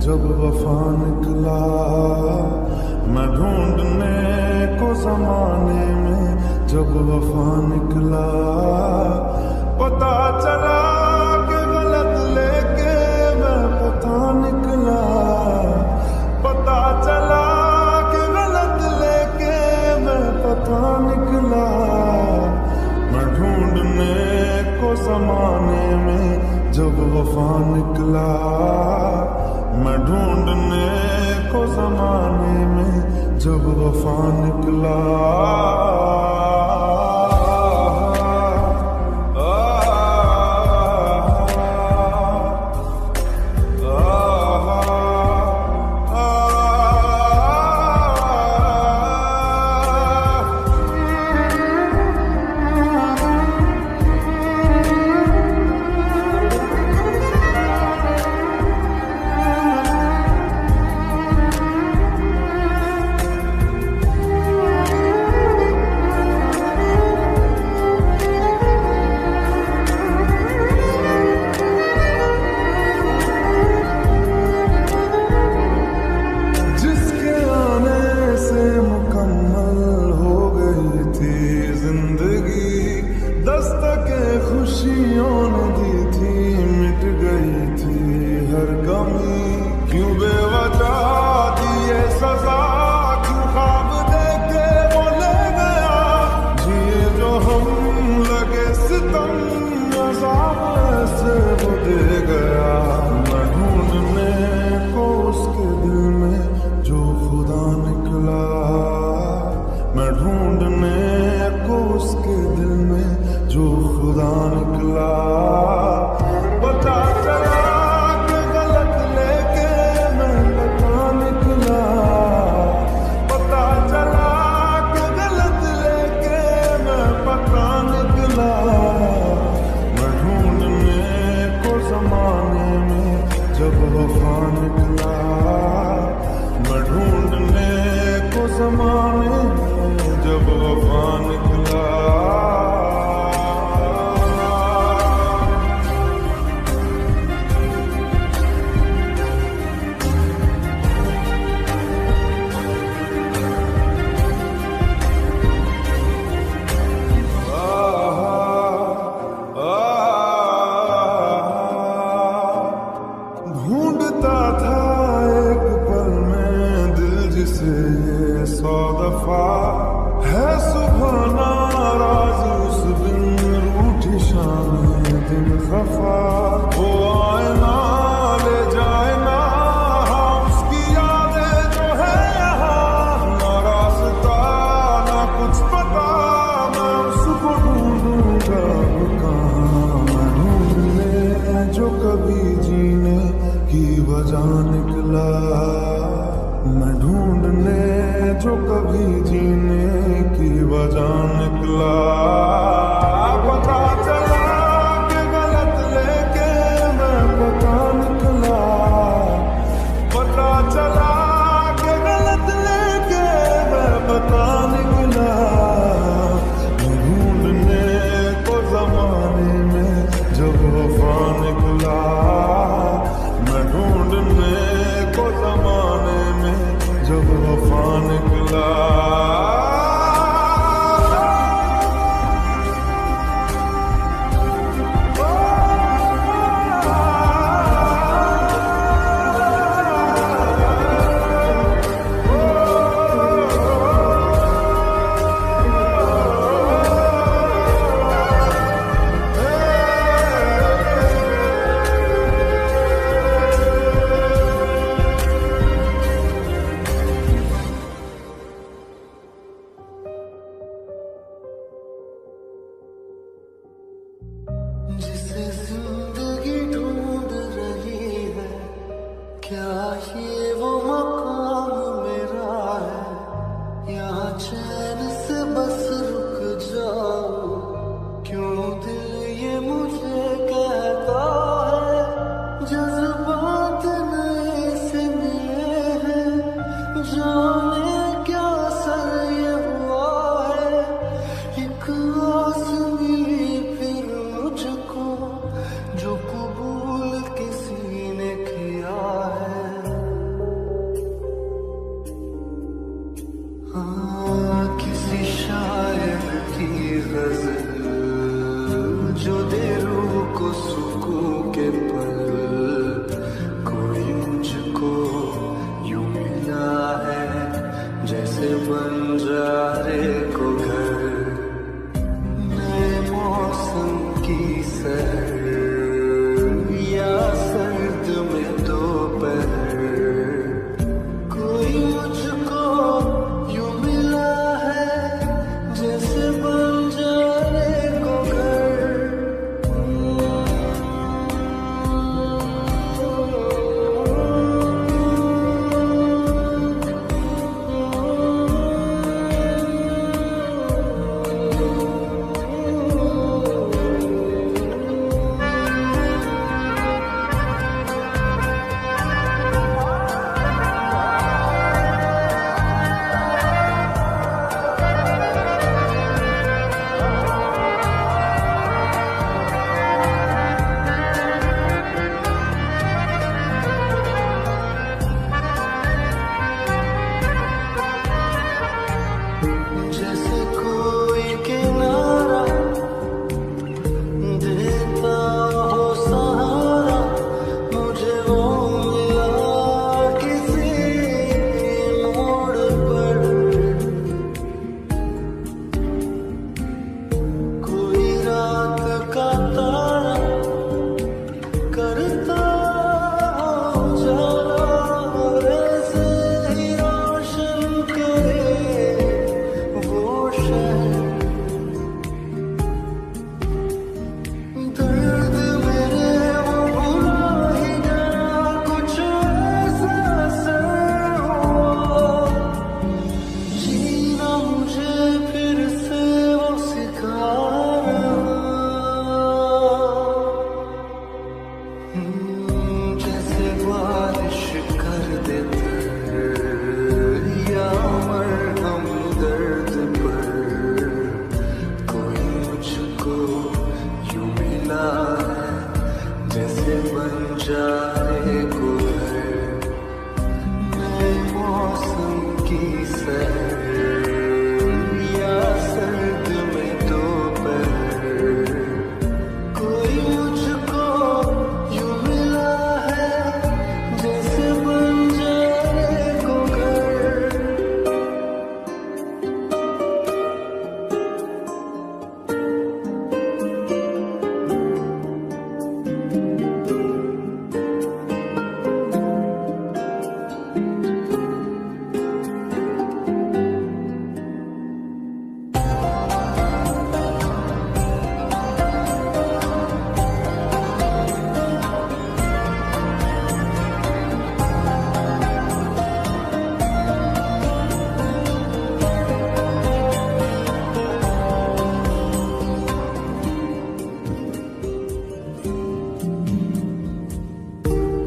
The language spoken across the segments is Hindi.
जब वफा निकला मैं ढूंढने को जमाने में, जब वफा निकला पता चला कि गलत लेके मैं पता निकला, पता चला कि गलत लेके मैं पता निकला। मैं ढूंढने को जमाने में जब वफा निकला, मैं ढूंढने को जमाने में जब वफा निकला। खुशियों ने दी थी, मिट गई थी हर कमी। क्यों बेवजह दिए सजा, क्यों ख्वाब देके वो ले गया। जिए जो हम लगे सितम, अज़ाब ऐसे वो दे गया। मैं ढूंढने को उसके दिल में जो खुदा निकला, मैं ढूंढने को उसके दिल में जो खुदा निकला। पता चला कि गलत लेके मैं पता निकला, पता चला कि गलत लेके मैं पता निकला। मैं ढूंढने को जमाने में जब वफा निकला, मैं ढूंढने को जमाने में जब वफा निकला। ढूंढता था एक पल में दिल जिसे ये 100 दफा है सुबह नाराज उस दिन रूठी शाम दिन खफा। वो आए ना ले जाए ना उसकी यादें जो है यहाँ, ना रास्ता ना कुछ पता, मैं उसको ढूंढूंगा कहाँ। मैं ढूंढने जो कभी जीने की वजह निकला, मैं ढूंढने जो कभी जीने की वजह निकला। पता चला कि गलत लेके मैं पता निकला, पता चला कि गलत लेके मैं पता निकला। मैं ढूंढने को जमाने में जब वफा निकला, मैं ढूंढने को जमाने में जब वफा निकला। जिसे जिंदगी ढूंढ रही है, क्या ये वो मकाम मेरा है। यहाँ चैन से बस रुक जाओ, क्यों दिल ये मुझे कहता है। जज्बात नए से मिले हैं, जाने क्या असर ये हुआ है। एक आस मिली फिर मुझको, जो कबूल किसी ने किया है। नए मौसम की सहर या सर्द में दोपहर, कोई मुझको यूं मिला है जैसे बन जाए को घर।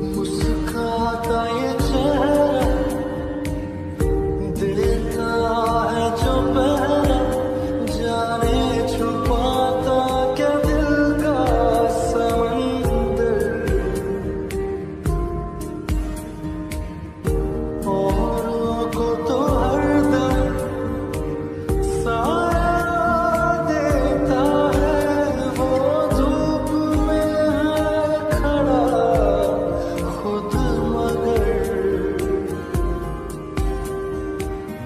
मुस्कुराता ये चेहरा देता है जो पहरा, जाने छुपाता क्या दिल का समंदर। औरों को तो हरदम साया देता है, वो धूप में है खड़ा खुद मगर।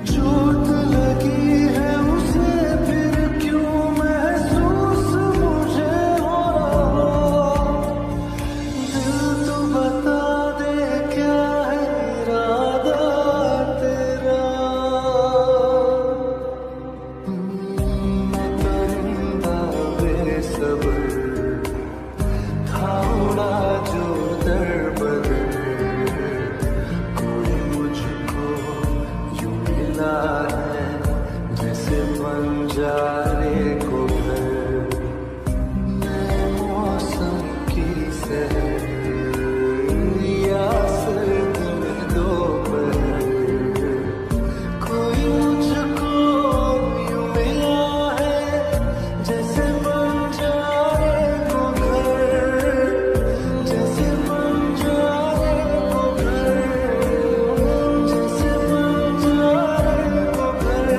चोट लगी है उसे फिर क्यों महसूस मुझे हो रहा, दिल तो बता दे क्या है इरादा तेरा। मैं परिंदा बेसब्र था उड़ा जो दर बदर, कोई मुझको यूं मिला है जैसे बंजारे को घर। नए मौसम की सहर या सर्द में दोपहर, कोई मुझको यूं मिला है जैसे बंजारे को घर, जैसे बंजारे को घर, जैसे बंजारे को घर,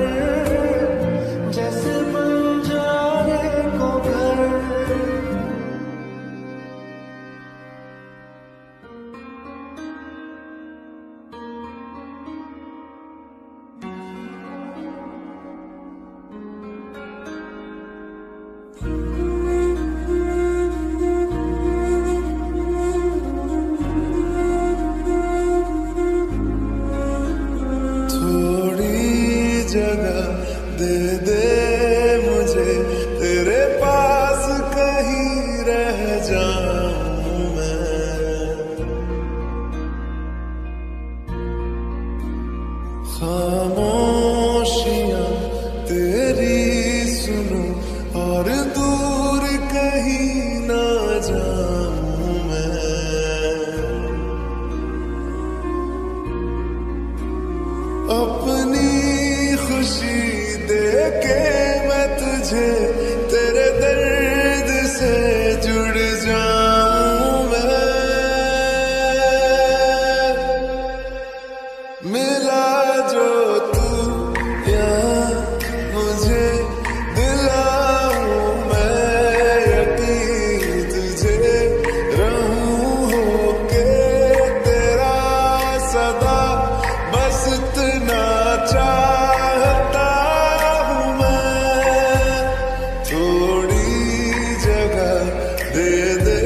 जैसे बंजारे को घर। थोड़ी जगह दे दे मुझे, तेरे पास कहीं रह जाऊं मैं। खामोशियां तेरी सुनूं और दूर कहीं ना जाऊं मैं। अपनी खुशी दे के मैं तुझे तेरे दर्द से जुड़ जाऊं मैं। मिला जो तू यहाँ मुझे दिलाऊं मैं यकीन, तुझे रहूं होके तेरा सदा, बस इतना चाहता हूँ मैं। थोड़ी जगह दे दे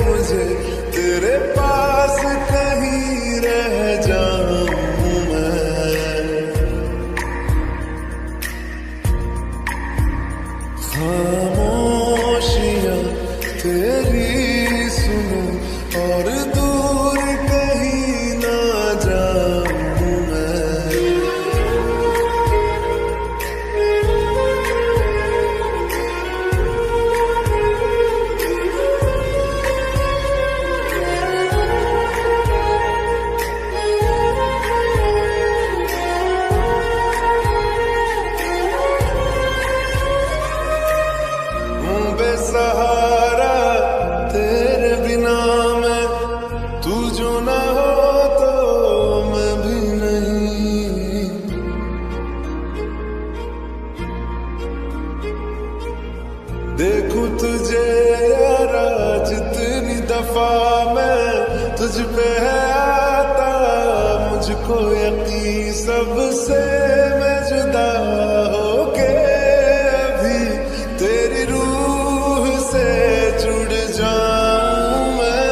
मुझे, तेरे पास कहीं रह जाऊं मैं। खामोशियां तेरी सुनूं और दूर कहीं ना जाऊं। सबसे मैं जुदा होके अभी तेरी रूह से जुड़ जाऊं मैं।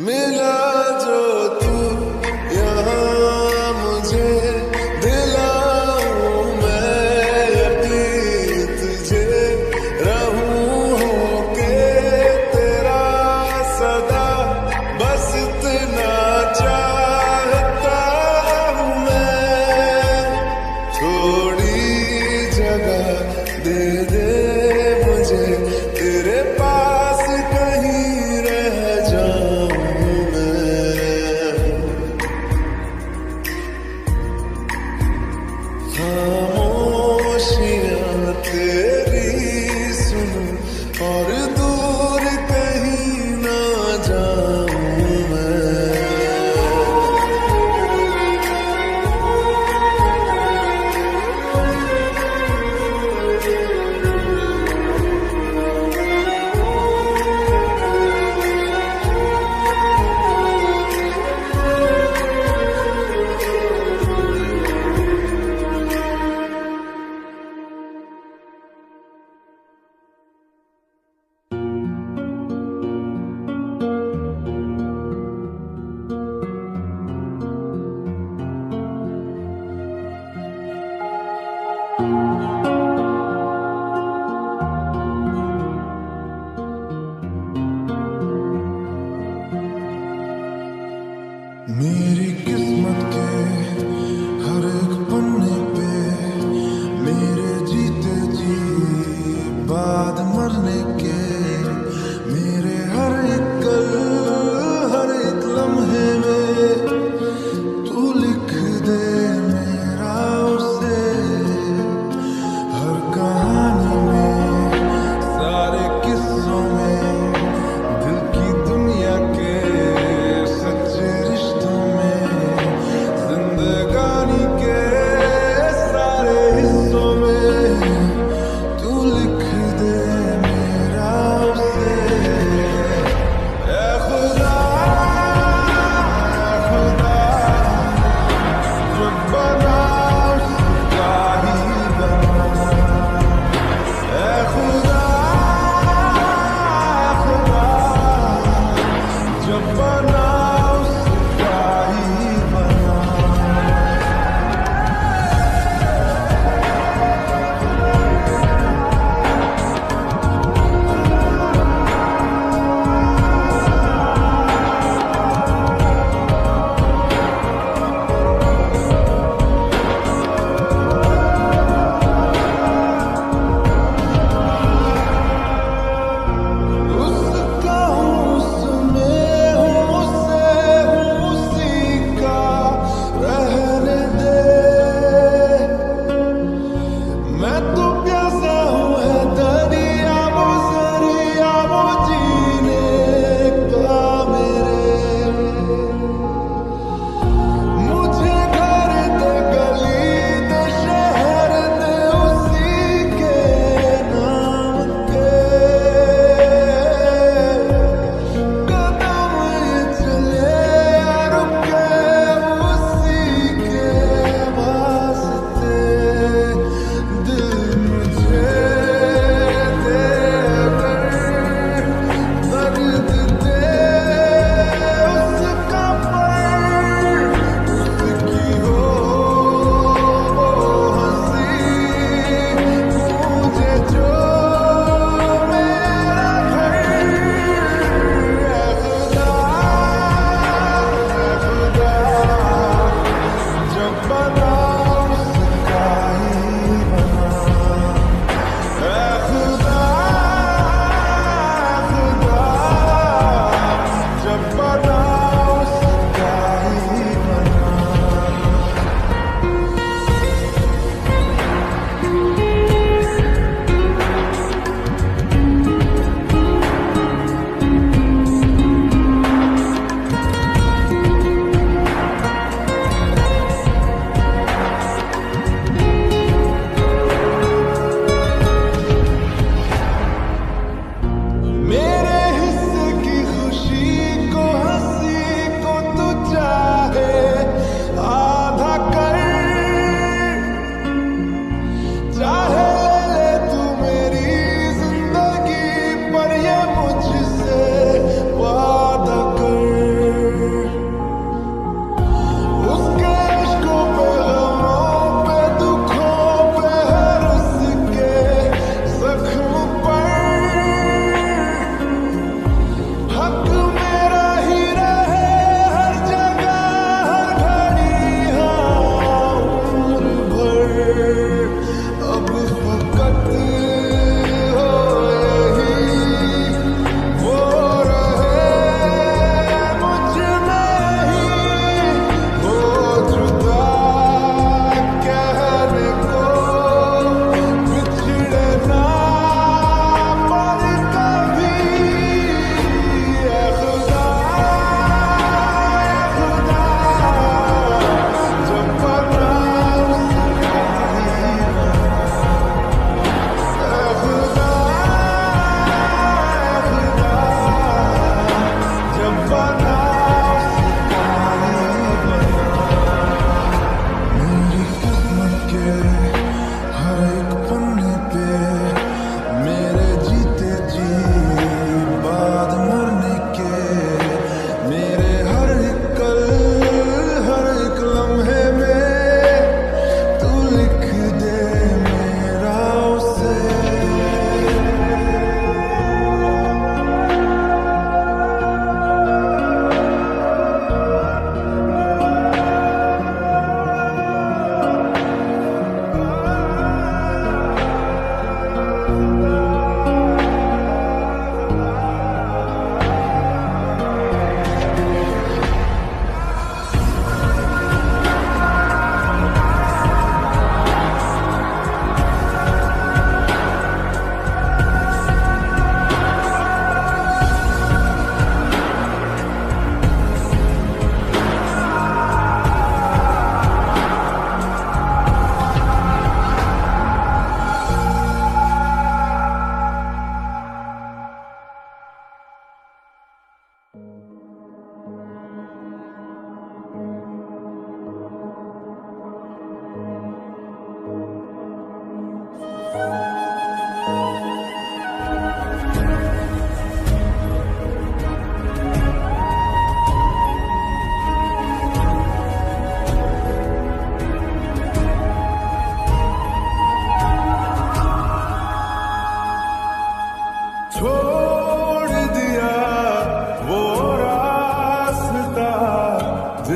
मिला जो तू यहाँ मुझे दिलाऊं मैं यकीन तुझे रहूं होके तेरा सदा बस इतना चाहता हूँ मैं। थोड़ी जगह दे दे मुझे तेरे पास कहीं रह जाऊं मैं। खामोशियां तेरी सुनूं और दूर कहीं ना जाऊं मैं। मेरी किस्मत के हर एक पन्ने पे मेरे जीते जी बाद मरने के मेरे हर एक कल हर एक लम्हे में तू लिख दे मेरा उसे हर कहानी में सारे किस्सों में दिल की दुनिया के सच्चे रिश्तों में जिंदगानी के सारे हिस्सों में तू लिख दे मेरा उसे। ऐ खुदा जब बना उसका ही बना। ऐ खुदा जब बना उसका ही बना। उसका हूँ उसमें हूँ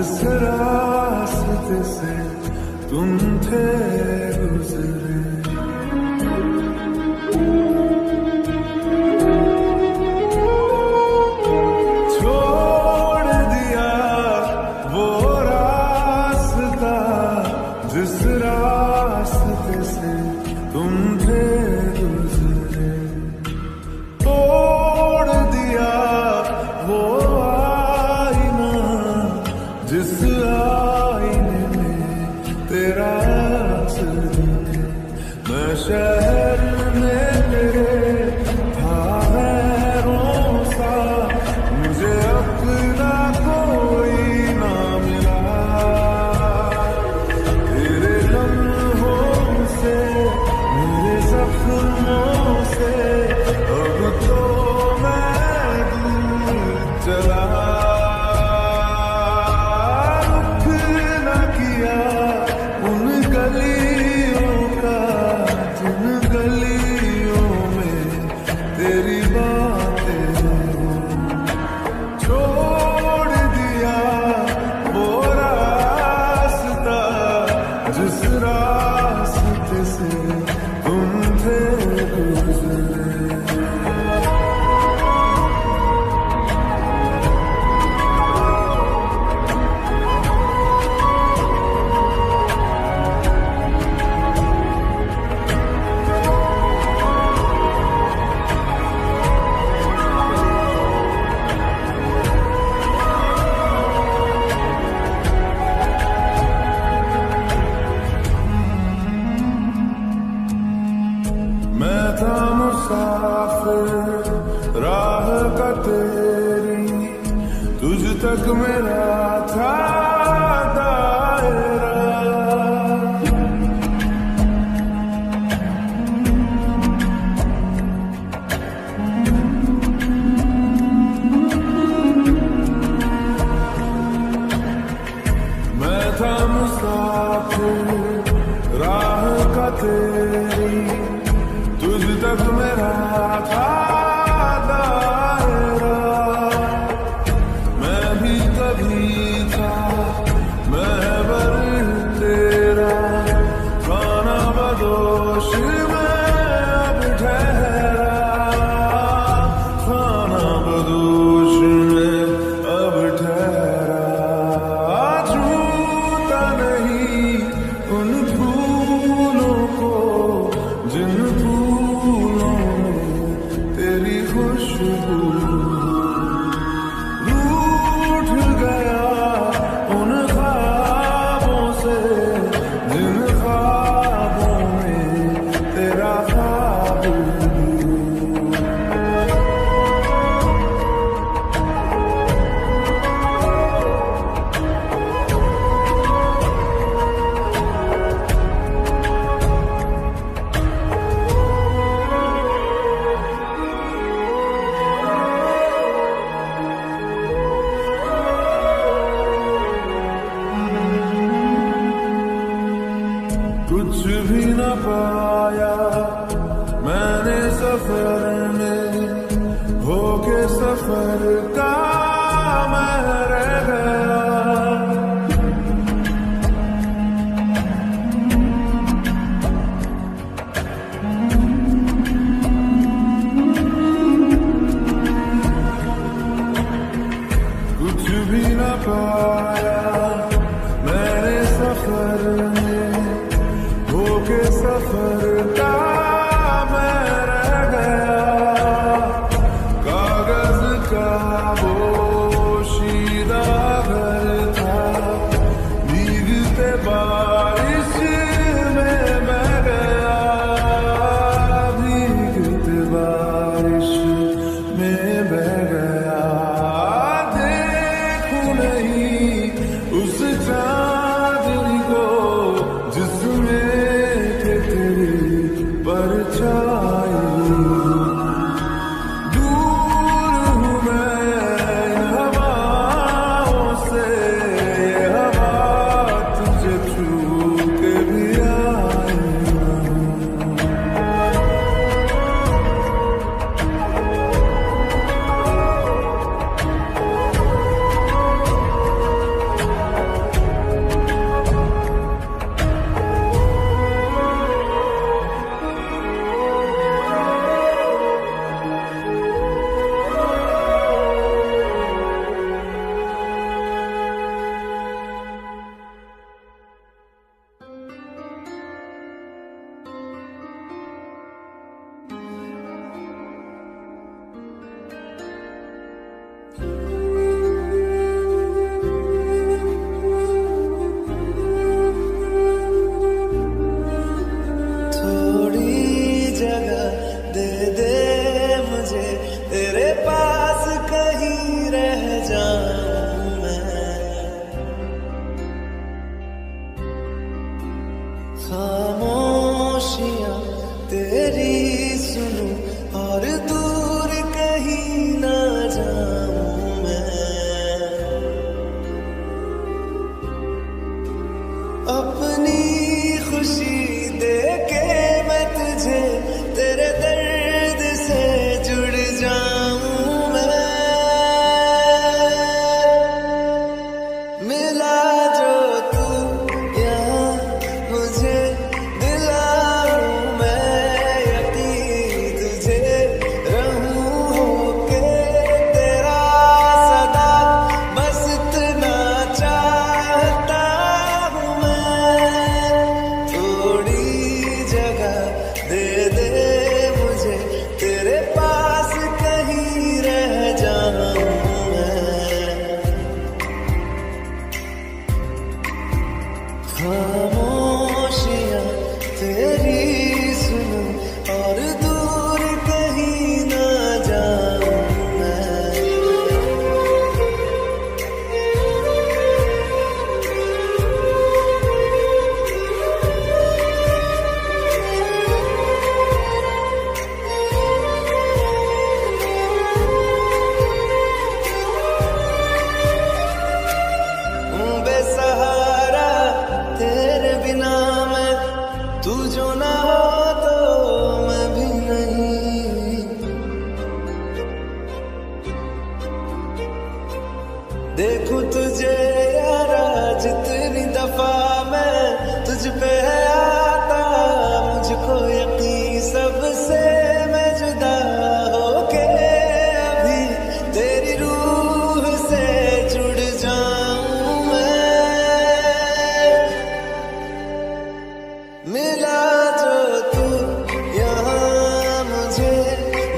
जिस रास्ते से तुम थे गुजरे। छोड़ दिया वो रास्ता जिस रास्ते से तुम थे गुजरे। तोड़ दिया वो आईना जिस आईने में तेरा अक्स दिखे। मैं शहर में तेरे था गैरों सा, मुझे अपना कोई ना मिला। तेरे लम्हों से मेरे जख्मों से अब तो मैं दूर चला। रुख न किया उन गलियों का जिन गलियों में तेरी बातें हों। छोड़ दिया वो रास्ता जिस रास्ते से तुम थे गुजरे। मैं था मुसाफिर राह का तेरी, तुझ तक मेरा था दायरा। मैं था मुसाफिर राह का तेरी, तुझ तक मेरा था दायरा। मैं भी कभी था महबर तेरा, खाना बदोश में अब ठहरा। खाना बदोश में अब ठहरा। छूता नहीं उन फूलों को जिन फूलों में तेरी खुशबू। रूठ गया उन ख्वाबों से जिन ख्वाबों में तेरा ख्वाब। कुछ भी न पाया मैंने सफर में, होके सफर का मैं रह गया। कुछ भी न पाया मैंने सफर में, होके सफर का मैं रह गया। कागज का पोशीदा घर था, भीगते बारिश में बह गया। भीगते बारिश में बह गया। देखूं नहीं उस चांदनी को जिसमें परछाई। दूर हूँ मैं इन हवाओं जाऊं मैं। खामोशियां तेरी सुनूं और दूर कहीं ना जाऊं मैं। अपनी खुशी देके मैं तुझे तेरे दर्द से जुड़ जाऊं मैं। मिला जो तू यहाँ मुझे दिलाऊं मैं यकीन तुझे रहूं होके तेरा सदा बस इतना चाहता हूँ मैं। थोड़ी जगह दे दे मुझे तेरे पास कहीं रह जाऊं मैं। खामोशियां तेरी सुनूं और दूर कहीं ना जाऊं मैं। बेसहारा तेरे बिना मैं, तू जो ना हो तो मैं भी नहीं। देखूं तुझे यारा जितनी दफा मैं तुझ पे आता, मुझको यकीन सबसे मैं जुदा होके अभी तेरी रूह से जुड़ जाऊं मैं। मिला जो तू यहाँ मुझे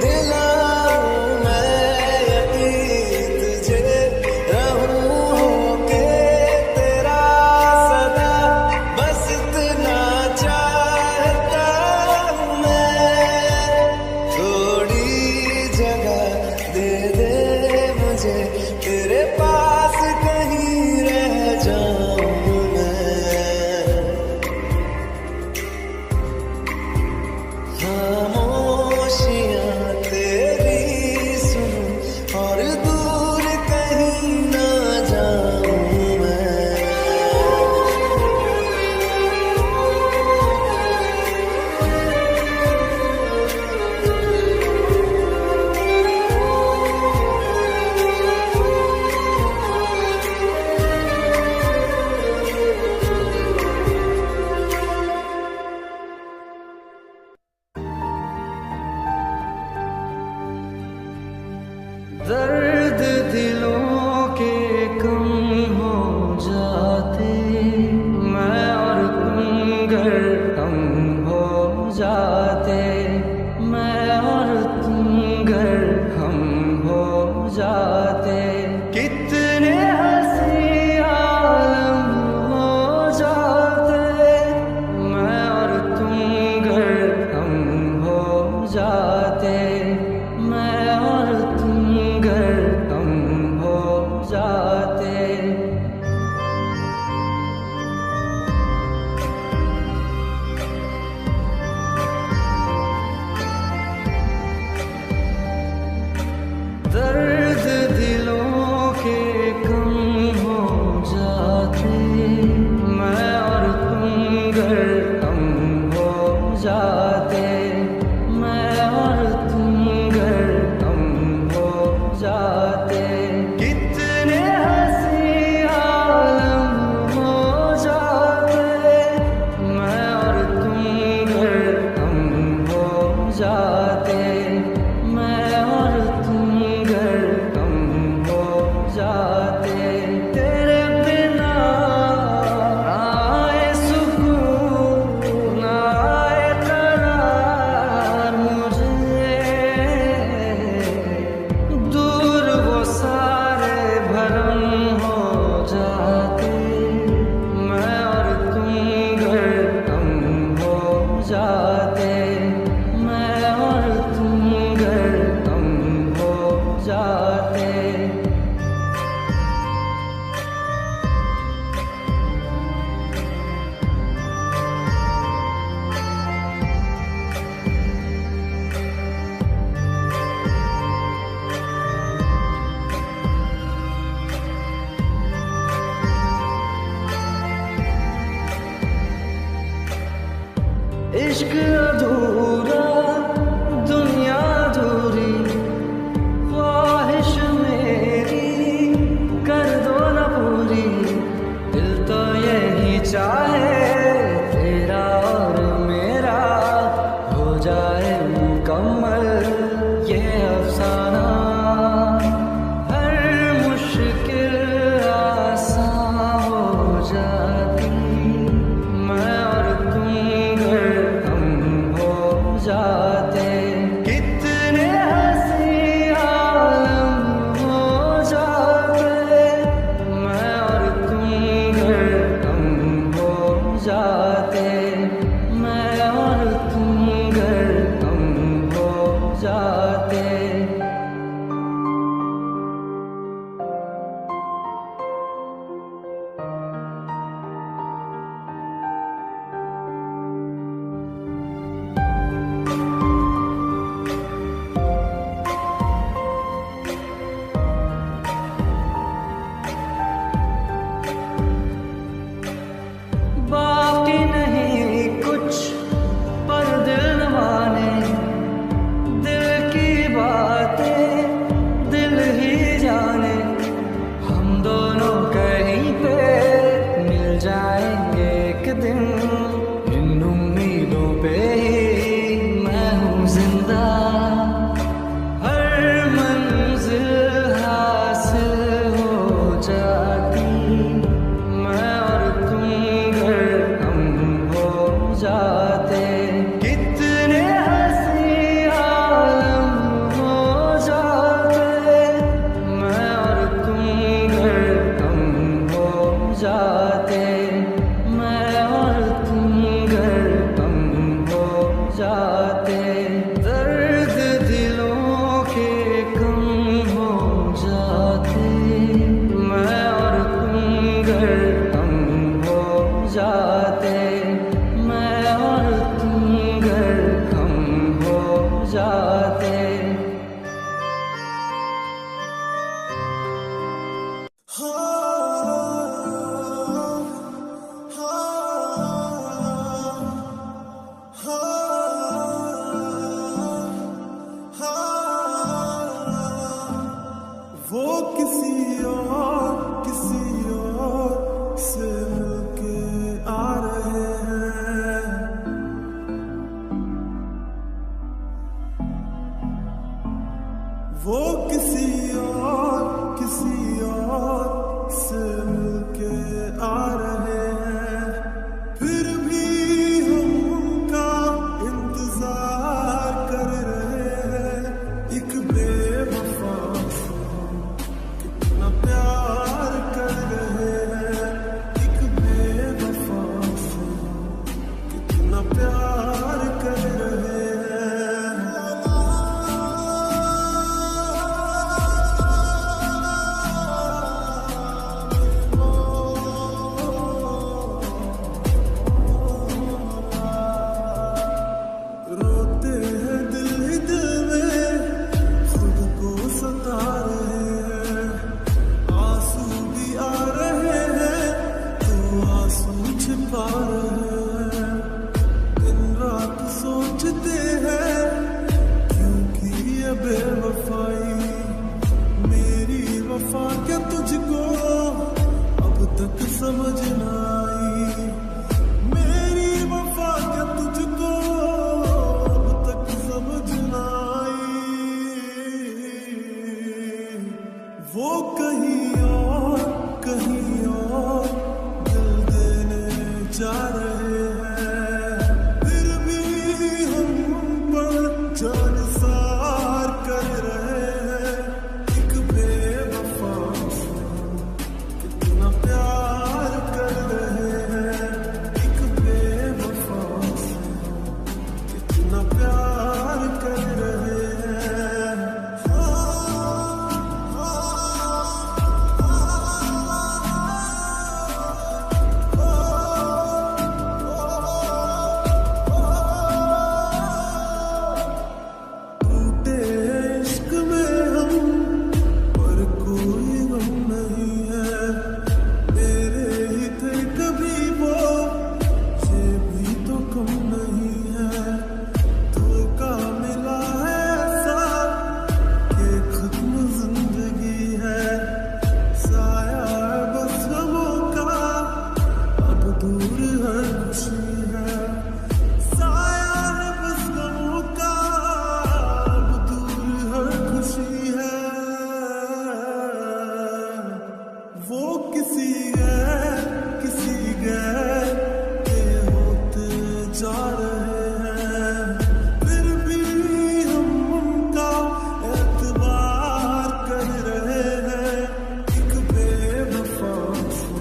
दिलाऊं मैं यकीन तुझे रहूं होके तेरा सदा बस इतना चाहता हूँ मैं। थोड़ी जगह दे दे मुझे तेरे पास कहीं रह जाऊं मैं। खामोशियां तेरी सुनूं और दूर कहीं ना जाऊं मैं। कहीं और दिल देने जा रहे हैं, फिर भी हम पर जान सार कर रहे हैं। एक बेवफा से कितना प्यार कर रहे हैं, एक बेवफा से कितना प्यार कर रहे हैं। टूटे इश्क में हम पर कोई गम नहीं है, मेरे ही थे कभी वो, ये भी तो कम नहीं है। धोखा मिला है ऐसा कि खत्म जिंदगी है, साया है बस गमों का, अब दूर हर खुशी है। साया है बस गमों का, अब दूर हर खुशी है। वो किसी गैर के होते जा रहे हैं, फिर भी हम उनका एतबार कर रहे हैं। एक बेवफा से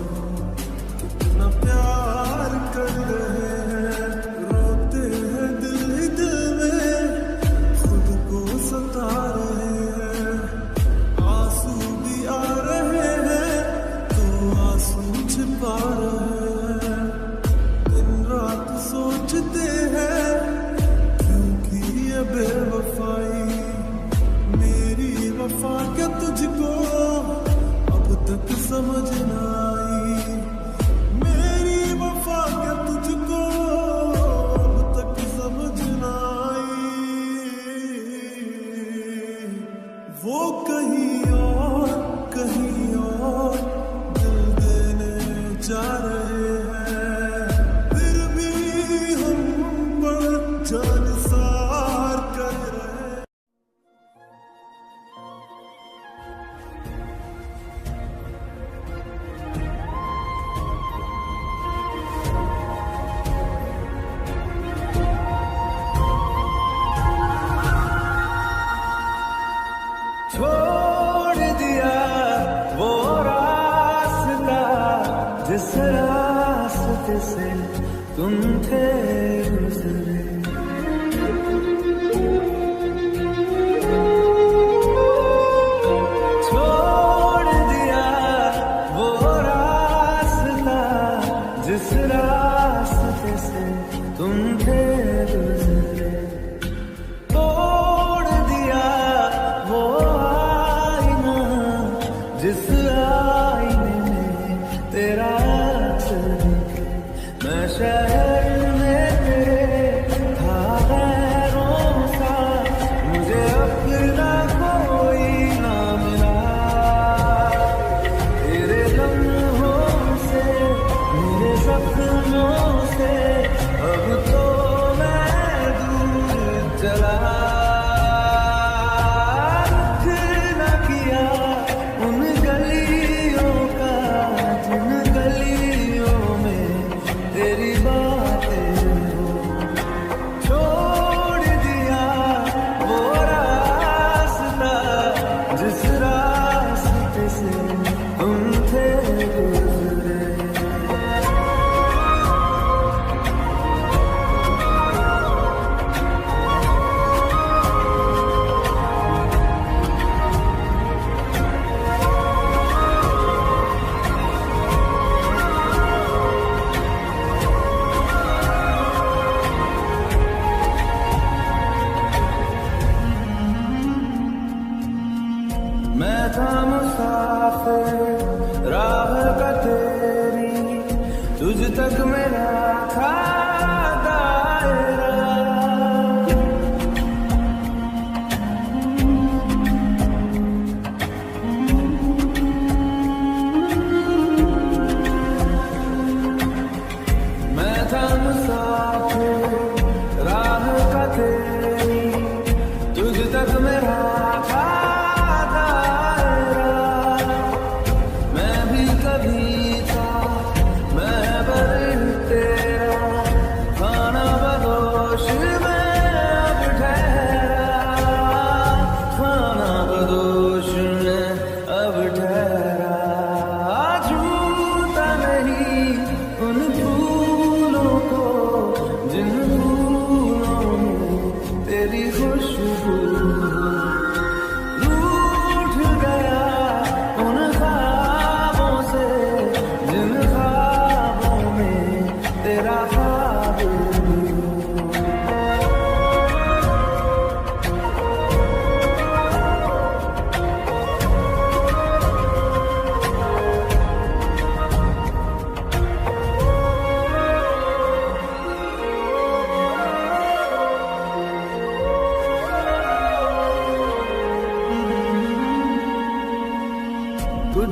कितना प्यार कर रहे हैं, रोते हैं दिल ही दिल में, खुद को सता रहे हैं। आंसू भी आ रहे हैं तो आंसू छिपा रहे हैं, दिन रात सोचते हैं क्योंकि ये बेवफाई, मेरी वफा क्या तुझको अब तक समझ न आई, मेरी वफा क्या तुझको अब तक समझ न आई। वो कहीं और दिल देने जा रहे हैं, फिर भी हम पर जान सार कर रहे हैं। छोड़ दिया वो रास्ता जिस रास्ते से तुम थे गुजरे, छोड़ दिया वो रास्ता जिस रास्ते से तुम थे गुजरे, तोड़ दिया वो आईना जिस आईने में तेरा अक्स दिखे। मैं शहर में तेरे था गैरों सा, मुझे अपना कोई ना मिला, तेरे लम्हों से मेरे सपनों से अब तो मैं दूर चला। दिल न किया उन गलियों का जिन गलियों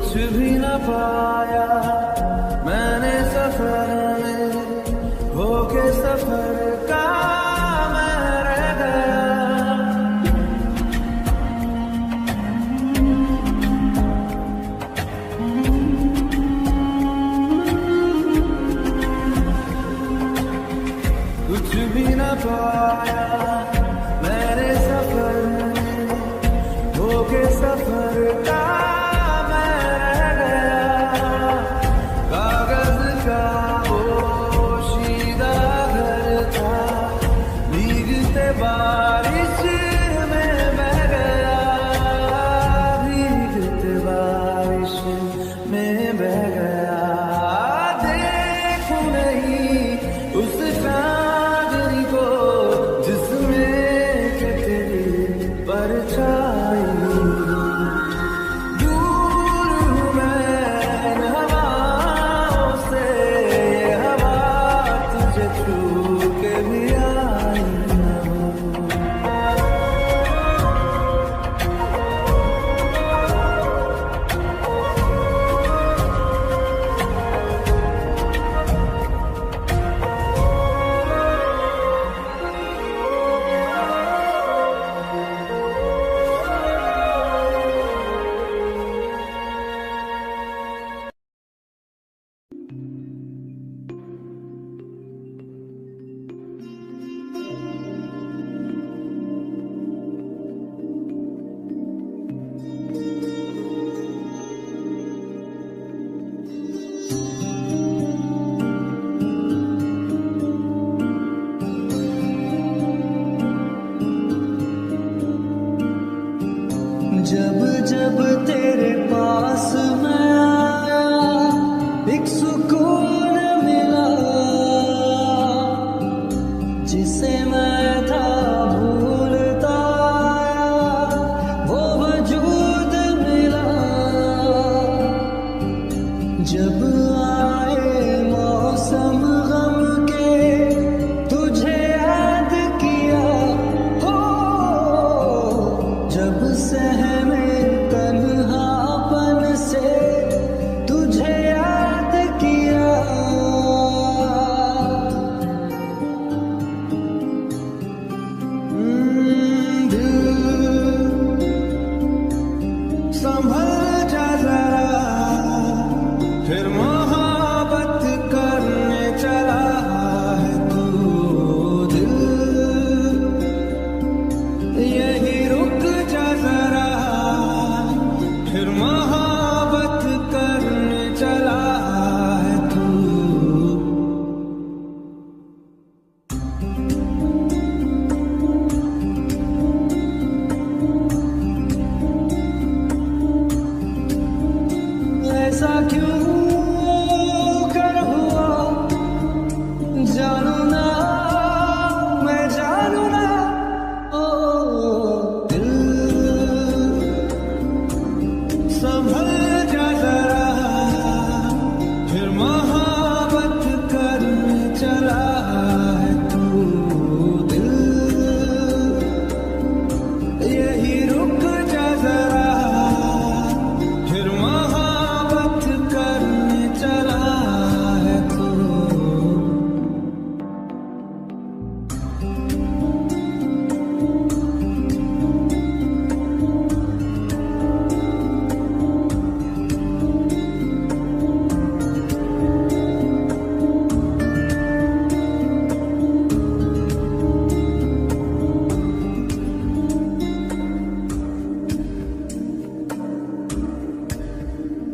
कुछ भी न पाया मैंने सफर में, होके सफर का मैं रह गया। कुछ भी न पाया मैंने सफर में, होके सफर का बारिश में बह गया, भीगते बारिश में बह गया। देखूं नहीं उस चांदनी को जिसमें के तेरी परछाई। दूर हूँ मैं हवाओं से, ये हवा तुझे छू के भी आई। जब जब तेरे पास मैं आया, एक सुकून मिला जिसे मैं था भूलता आया, वो वजूद मिला। जब आए मौसम गम के तुझे याद किया हो, जब सहमे तन्हापन से तुझे याद किया। दिल संभल जा जरा, फिर मोहब्बत करने चला है तू। दिल यही रुक जा जरा, फिर मोहब्बत करने चला है तू। ऐसा क्यों कर हुआ जानू ना, मैं जानू ना। ओ दिल संभल जा जरा, फिर मोहब्बत करने चला है तू। दिल यही रुक जा जरा, फिर मोहब्बत करने चला है तू।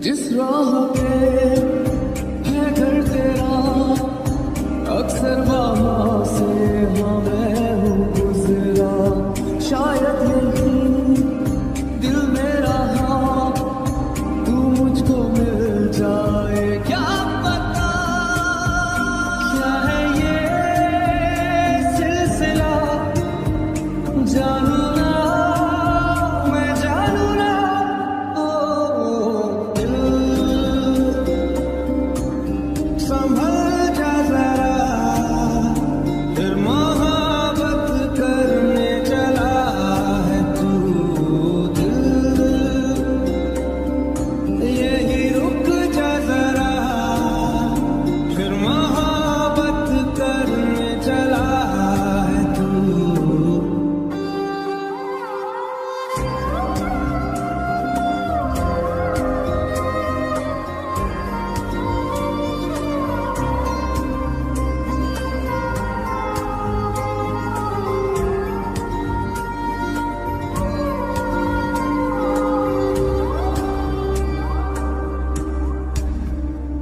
जिस राह पे है घर तेरा, अक्सर वहाँ से हाँ मैं हूँ गुजरा। शायद यही दिल मेरा हाँ तू मुझको मिल जाए, क्या पता क्या है ये सिलसिला। जानू ना, मैं जानू ना। ओ दिल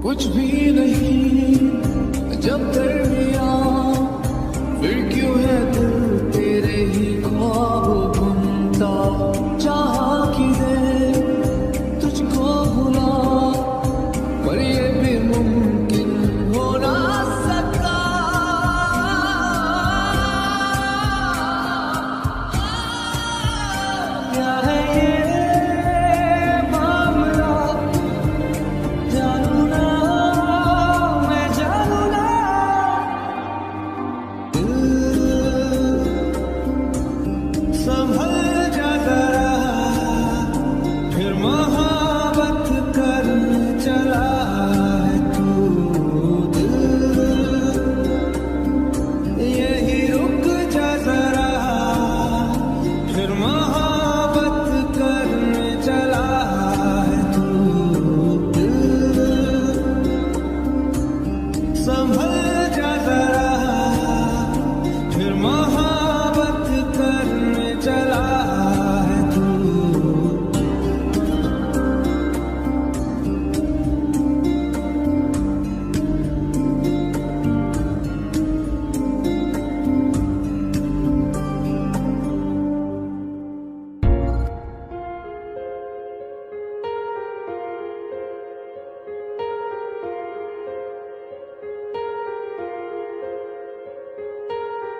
कुछ भी नहीं जब दरमिया, फिर क्यों है दिल तेरे ही ख्वाब बुनता। चाह कि दे तुझको भुला, पर ये भी मुमकिन हो ना सका। क्या है ये मामला, जानू ना मैं जानू ना। संभल जा जरा, फिर मोहब्बत करने चला है तू। यही रुक जा जरा, फिर मोहब्बत करने चला है तू। संभल जा जरा, फिर मोहब्बत करने चला है तू।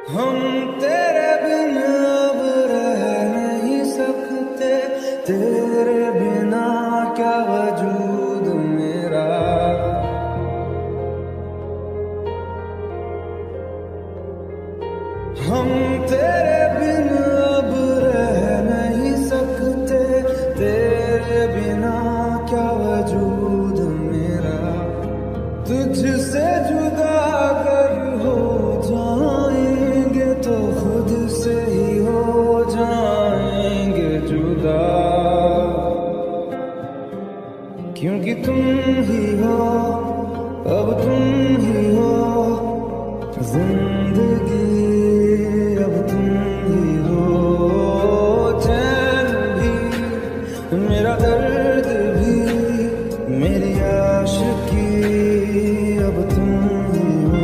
हम तेरे बिन अब रह नहीं सकते, तेरे बिना क्या वजूद मेरा। हम तेरे बिन अब रह नहीं सकते, तेरे बिना क्या वजूद मेरा। तुझसे जुदा अगर हो जाएंगे तो खुद से ही हो जाएंगे जुदा। क्योंकि तुम ही हो, अब तुम ही हो जिंदगी, अब तुम ही हो चैन भी, मेरा दर्द भी, मेरी आशिकी, अब तुम ही हो।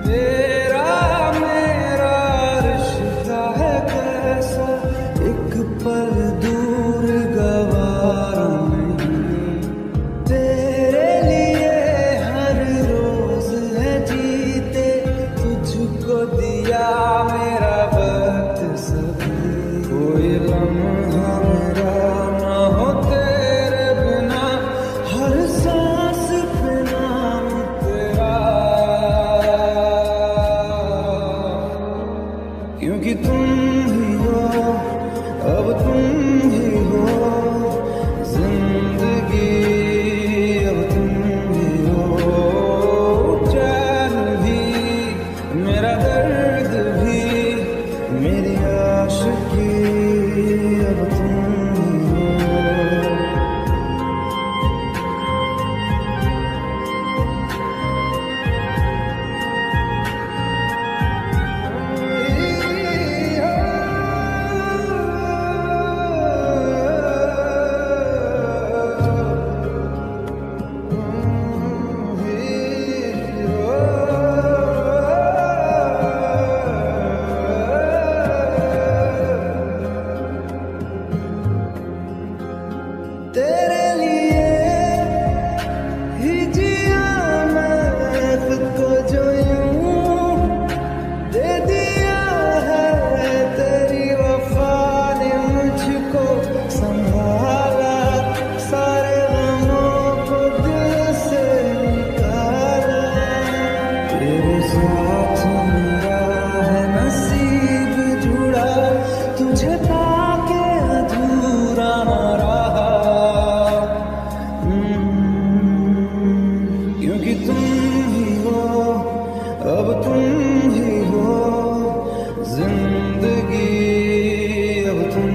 तेरा मेरा रिश्ता है कैसा, एक पल दूर गवारा नहीं। तेरे लिए हर रोज है जीते, तुझको दिया मेरा वक्त सभी। कोई लम्हा मेरा ना हो तेरे बिना, हर सांस पे नाम तेरा। क्योंकि तुम ही हो, अब तुम ही हो जिंदगी, अब तुम ही हो चैन भी, मेरा दर्द भी, मेरी आशिकी, अब तुम ही हो। तेरे लिए ही जिया मैं खुद को, जो यूं दे दिया है तेरी वफा ने मुझको संभाला। सारे गमों को दिल से निकाला, तेरे साथ मेरा है नसीब जुड़ा, तुझे पाके अधूरा रहा। क्योंकि तुम ही हो, अब तुम ही हो जिंदगी, अब तुम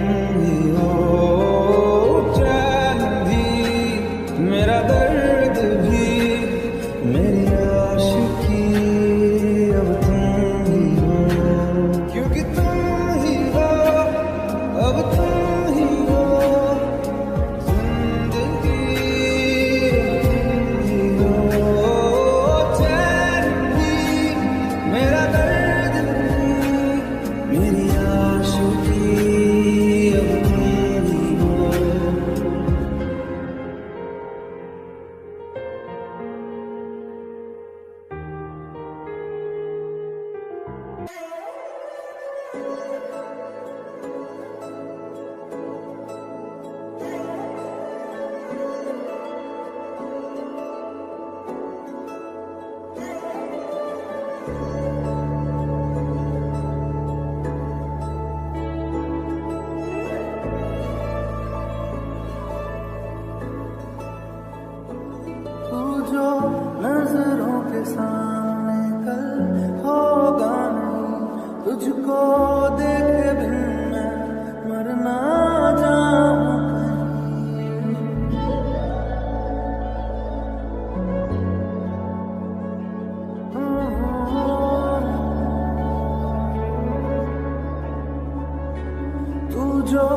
जो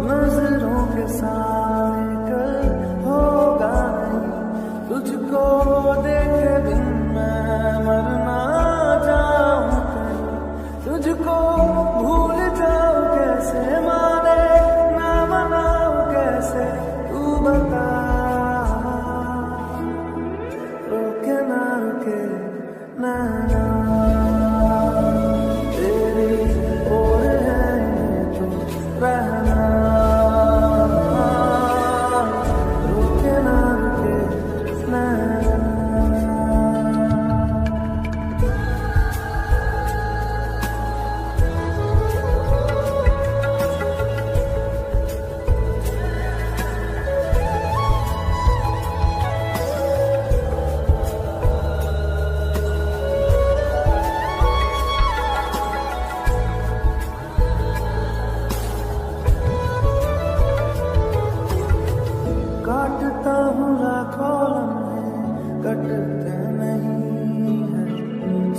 नजरों के सारे कल होगा नहीं, तुझको देखे बिन मैं मर ना जाऊं कहीं, तुझको भूल जाऊं कैसे, माने ना मनाऊं कैसे, तू बता। रोके ना रुके नैना तेरी ओर है तो रहना, रोके ना रुके नैना। काटता हूँ लाखों लम्हे कटते नहीं है,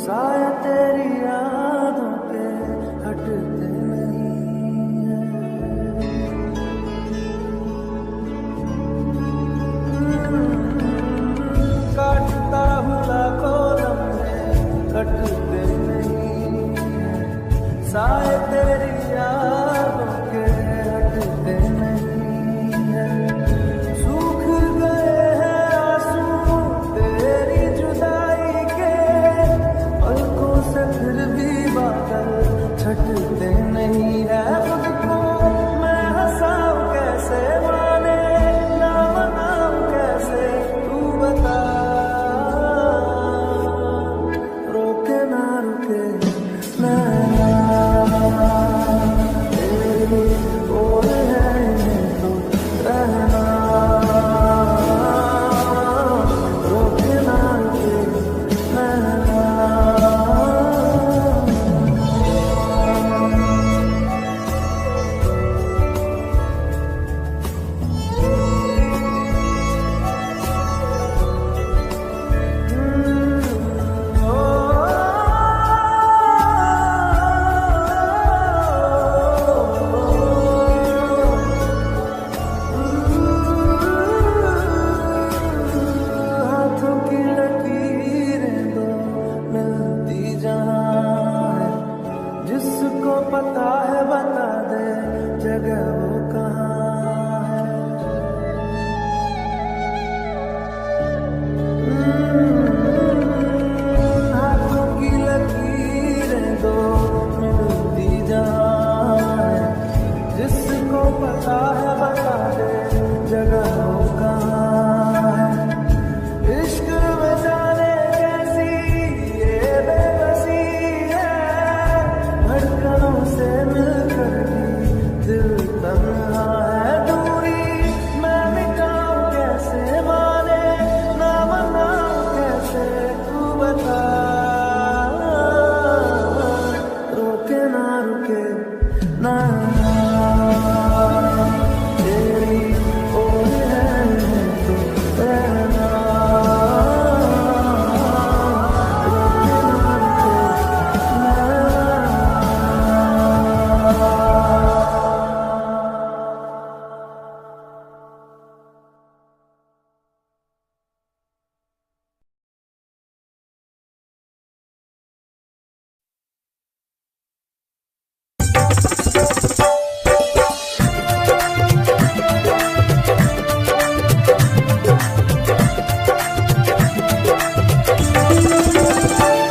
साया तेरी यादों पे हटते नहीं है। काटता हूँ लाखों लम्हे कटते नहीं है, साया तेरी यादों के हटते नहीं है। सूख गए हैं आंसू तेरी जुदाई के, पलकों से फिर भी बादल छटते नहीं है। खुद को मैं हंसाऊं कैसे, माने ना मनाऊं कैसे, तू बता। रोके ना रुके नैना तेरी ओर है तो रहना, रोके ना रुके नैना। हाथों की लकीरें दो मिलती जहाँ है, जिसको पता है बता दे जगह वो कहाँ है। हाथों की लकीरें दो मिलती जहाँ है, जिसको पता है बता दे जगह वो कहाँ है। इश्क में जाने कैसी ये बेबसी है, धड़कनों से मिलकर भी दिल तन्हा है। दूरी मैं मिटाऊं कैसे, माने ना मनाऊं कैसे, तू बता। रोके ना रुके नैना तेरी ओर है तो रहना, रोके ना रुके नैना।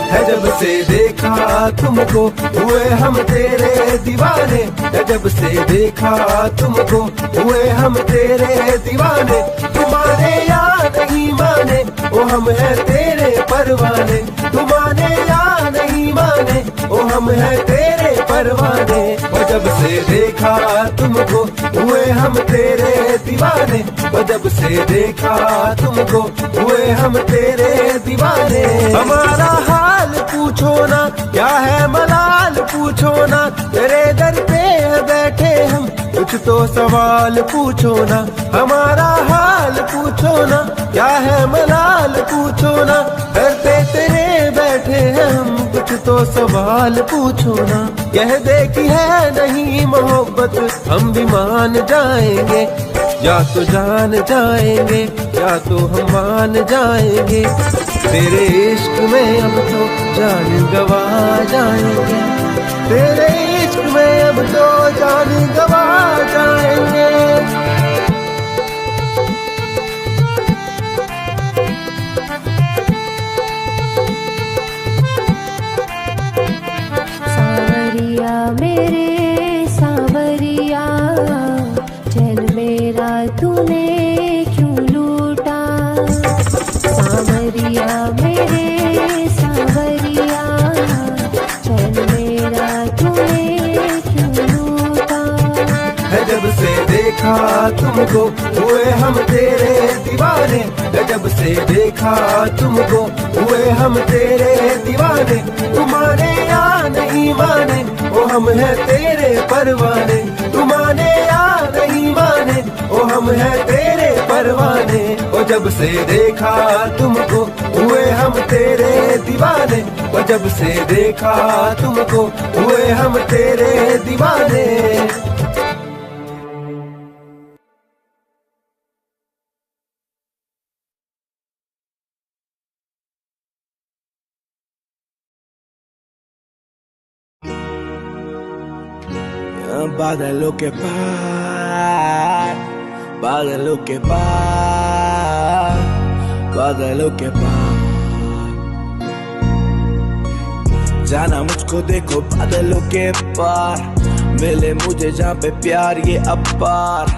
है जब से देखा तुमको हुए हम तेरे दीवाने, है जब से देखा तुमको हुए हम तेरे दीवाने। तुम्हारे या नहीं माने ओ हम है तेरे परवाने, तुम्हारे या नहीं माने ओ हम है तेरे परवाने। और जब से देखा तुमको हुए हम तेरे दीवाने, और जब से देखा तुमको हुए हम तेरे दीवाने। हमारा हाल पूछो ना क्या है मलाल पूछो ना, तेरे दर पे बैठे हम कुछ तो सवाल पूछो ना, हमारा हाल पूछो ना, क्या है मलाल पूछो ना, करते तेरे बैठे हैं हम, कुछ तो सवाल पूछो ना। कह दे कि है नहीं मोहब्बत, हम भी मान जाएंगे, या तो जान जाएंगे या तो हम मान जाएंगे। तेरे इश्क में अब तो जान गवा जाएंगे, तेरे इश्क में अब तो जान गवा जाएंगे। सावरिया मेरे सावरिया, चैन मेरा तूने क्यों लूटा। सावरिया मेरे सावरिया, चैन मेरा तूने क्यों लूटा। है जब से देखा तुमको हुए हम तेरे दीवाने, है जब से देखा तुमको हुए हम तेरे दीवाने। तुम माने या नहीं माने ओ हम हैं तेरे परवाने, तुम माने या नहीं माने ओ हम हैं तेरे परवाने। ओ जब से देखा तुमको हुए हम तेरे दीवाने, ओ जब से देखा तुमको हुए हम तेरे दीवाने। बादलों के पार, बादलों के पार, बादलों के पार जाना मुझको देखो बादलों के पार। मिले मुझे जहाँ पे प्यार ये अपार।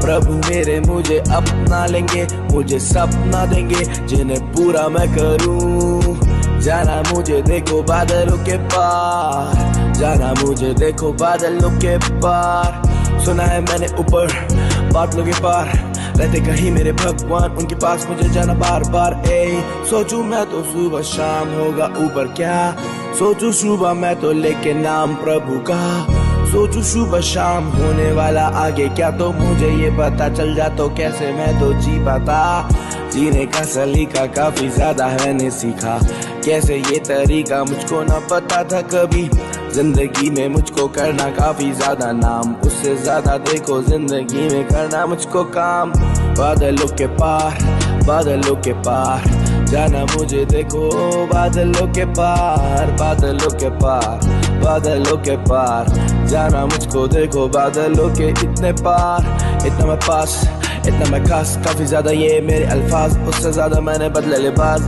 प्रभु मेरे मुझे अपना लेंगे, मुझे सपना देंगे जिन्हें पूरा मैं करूँ। जाना मुझे देखो बादलों के पार, जाना मुझे देखो बादलों के पार। सुना है मैंने ऊपर बादलों के पार रहते कहीं मेरे भगवान, उनके पास मुझे जाना बार बार। सोचूं मैं तो सुबह शाम होगा ऊपर क्या, सोचूं सुबह मैं तो लेके नाम प्रभु का। सोचूं सुबह शाम होने वाला आगे क्या, तो मुझे ये पता चल जा तो कैसे मैं तो जी पाता। जीने का सलीका काफी ज्यादा मैंने सीखा, कैसे ये तरीका मुझको ना पता था कभी। जिंदगी में मुझको करना काफी ज्यादा नाम, उससे ज्यादा देखो जिंदगी में करना मुझको काम। बादलों के पार, बादलों के पार जाना मुझे देखो बादलों के पार, बादलों के पार, बादलों के पार जाना मुझको देखो बादलों के इतने पार। इतना मैं पास, इतना मैं खास, काफी ज्यादा ये मेरे अल्फाज, उससे ज्यादा मैंने बदले लिबास।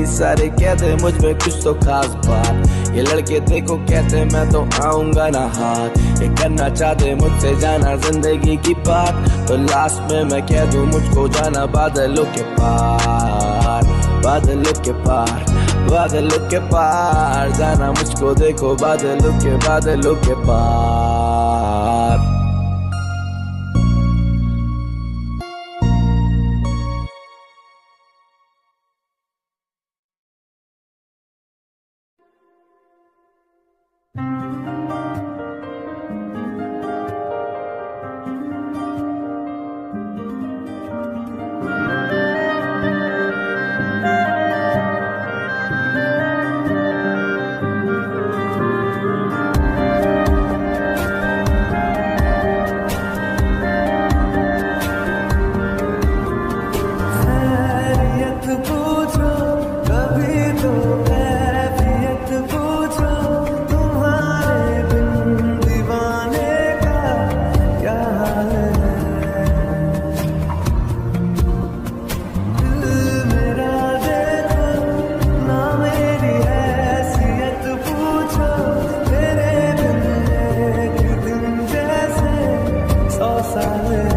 सारे कहते मुझ में कुछ तो खास बात, ये लड़के देखो कहते मैं तो आऊंगा ना हाथ। ये करना चाहते मुझसे जाना जिंदगी की बात, तो लास्ट में मैं कह दूं मुझको जाना बादलों के पार, बादलों के पार, बादलों के पार जाना मुझको देखो बादलों के पार। silent